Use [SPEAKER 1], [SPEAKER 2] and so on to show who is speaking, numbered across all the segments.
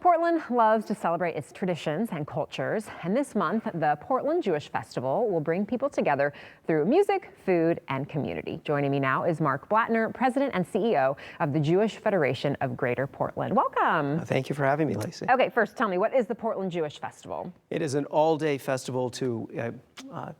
[SPEAKER 1] Portland loves to celebrate its traditions and cultures, and this month, the Portland Jewish Festival will bring people together through music, food, and community. Joining me now is Mark Blattner, President and CEO of the Jewish Federation of Greater Portland. Welcome.
[SPEAKER 2] Thank you for having me, Lacey.
[SPEAKER 1] Okay, first tell me, what is the Portland Jewish Festival?
[SPEAKER 2] It is an all-day festival to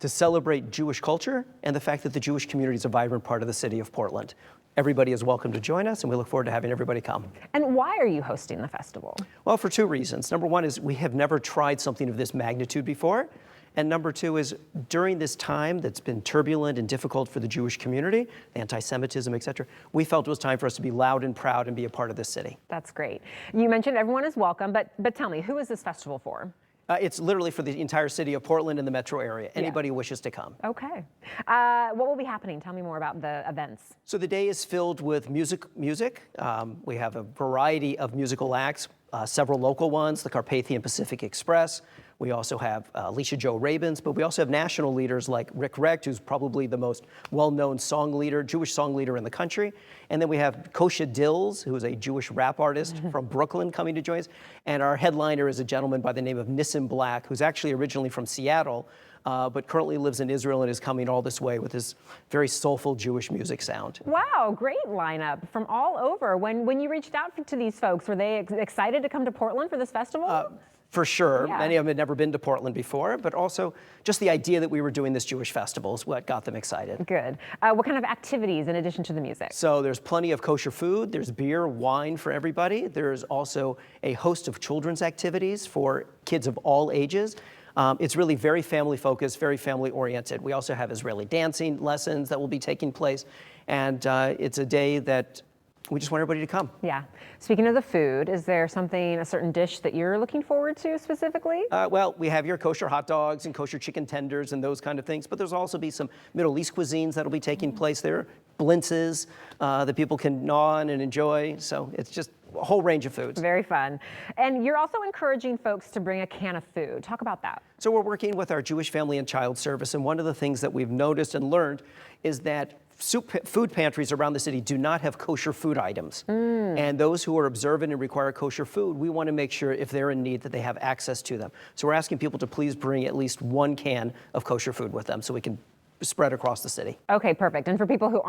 [SPEAKER 2] celebrate Jewish culture and the fact that the Jewish community is a vibrant part of the city of Portland. Everybody is welcome to join us, and we look forward to having everybody come.
[SPEAKER 1] And why are you hosting the festival?
[SPEAKER 2] Well, for two reasons. Number one is we have never tried something of this magnitude before. And number two is during this time that's been turbulent and difficult for the Jewish community, anti-Semitism, et cetera, we felt it was time for us to be loud and proud and be a part of this city.
[SPEAKER 1] That's great. You mentioned everyone is welcome, but tell me, who is this festival for?
[SPEAKER 2] It's literally for the entire city of Portland and the metro area. Anybody who wishes to come.
[SPEAKER 1] Okay. What will be happening? Tell me more about the events.
[SPEAKER 2] So the day is filled with music. We have a variety of musical acts, several local ones, the Carpathian Pacific Express. We also have Alicia Jo Rabins, but we also have national leaders like Rick Recht, who's probably the most well-known Jewish song leader in the country. And then we have Kosha Dills, who is a Jewish rap artist from Brooklyn, coming to join us. And our headliner is a gentleman by the name of Nissim Black, who's actually originally from Seattle, but currently lives in Israel and is coming all this way with his very soulful Jewish music sound.
[SPEAKER 1] Wow, great lineup from all over. When you reached out to these folks, were they excited to come to Portland for this festival?
[SPEAKER 2] For sure.
[SPEAKER 1] Yeah.
[SPEAKER 2] Many of them had never been to Portland before, but also just the idea that we were doing this Jewish festival is what got them excited.
[SPEAKER 1] Good. What kind of activities in addition to the music?
[SPEAKER 2] So there's plenty of kosher food, there's beer, wine for everybody. There's also a host of children's activities for kids of all ages. It's really very family focused, very family oriented. We also have Israeli dancing lessons that will be taking place, and it's a day that we just want everybody to come.
[SPEAKER 1] Yeah. Speaking of the food, is there a certain dish that you're looking forward to specifically?
[SPEAKER 2] Well, we have your kosher hot dogs and kosher chicken tenders and those kind of things, but there's also be some Middle East cuisines that'll be taking place there, blintzes that people can gnaw on and enjoy. So it's just a whole range of foods.
[SPEAKER 1] Very fun. And you're also encouraging folks to bring a can of food. Talk about that.
[SPEAKER 2] So we're working with our Jewish Family and Child Service, and one of the things that we've noticed and learned is that food pantries around the city do not have kosher food items. And those who are observant and require kosher food, we want to make sure if they're in need that they have access to them. So we're asking people to please bring at least one can of kosher food with them so we can spread across the city.
[SPEAKER 1] Okay, perfect. And for people who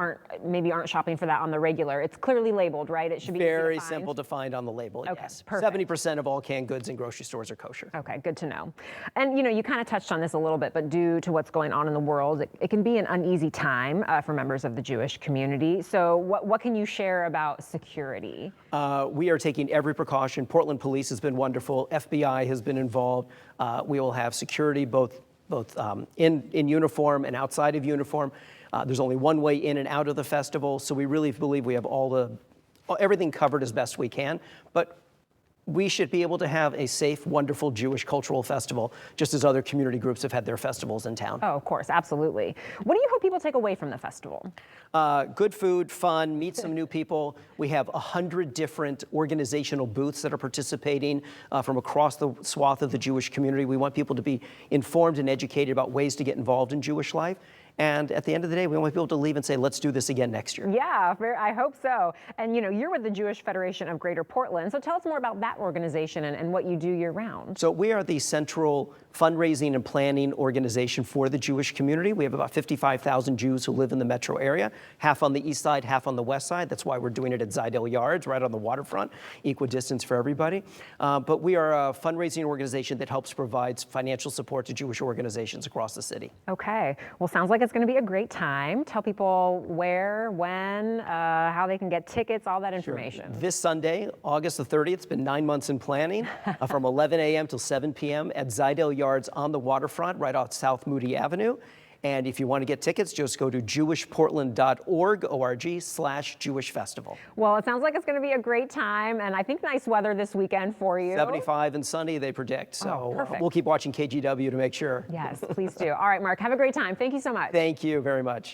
[SPEAKER 1] maybe aren't shopping for that on the regular, it's clearly labeled, right? It should be
[SPEAKER 2] very simple to find on the label.
[SPEAKER 1] Okay,
[SPEAKER 2] yes.
[SPEAKER 1] perfect.
[SPEAKER 2] 70% of all canned goods in grocery stores are kosher.
[SPEAKER 1] Okay, good to know. And you kind of touched on this a little bit, but due to what's going on in the world, it can be an uneasy time for members of the Jewish community. So what can you share about security?
[SPEAKER 2] We are taking every precaution. Portland Police has been wonderful. FBI has been involved. We will have security both in uniform and outside of uniform. There's only one way in and out of the festival, so we really believe we have everything covered as best we can. But we should be able to have a safe, wonderful Jewish cultural festival, just as other community groups have had their festivals in town.
[SPEAKER 1] Oh, of course, absolutely. What do you hope people take away from the festival?
[SPEAKER 2] Good food, fun, meet some new people. We have 100 different organizational booths that are participating from across the swath of the Jewish community. We want people to be informed and educated about ways to get involved in Jewish life. And at the end of the day, we want people to leave and say, let's do this again next year.
[SPEAKER 1] Yeah, I hope so. And you're with the Jewish Federation of Greater Portland. So tell us more about that organization and what you do year round.
[SPEAKER 2] So we are the central fundraising and planning organization for the Jewish community. We have about 55,000 Jews who live in the metro area, half on the east side, half on the west side. That's why we're doing it at Zidell Yards, right on the waterfront, equidistance for everybody. But we are a fundraising organization that helps provide financial support to Jewish organizations across the city.
[SPEAKER 1] Okay. Well, sounds like it's going to be a great time. Tell people where, when, how they can get tickets, all that information.
[SPEAKER 2] Sure. This Sunday, August the 30th, it's been 9 months in planning, from 11 a.m. till 7 p.m. at Zidell Yards on the waterfront, right off South Moody Avenue. And if you want to get tickets, just go to jewishportland.org/Jewish Festival.
[SPEAKER 1] Well, it sounds like it's going to be a great time, and I think nice weather this weekend for you.
[SPEAKER 2] 75 and sunny, they predict. So
[SPEAKER 1] perfect.
[SPEAKER 2] We'll keep watching KGW to make sure.
[SPEAKER 1] Yes, please do. All right, Mark, have a great time. Thank you so much.
[SPEAKER 2] Thank you very much.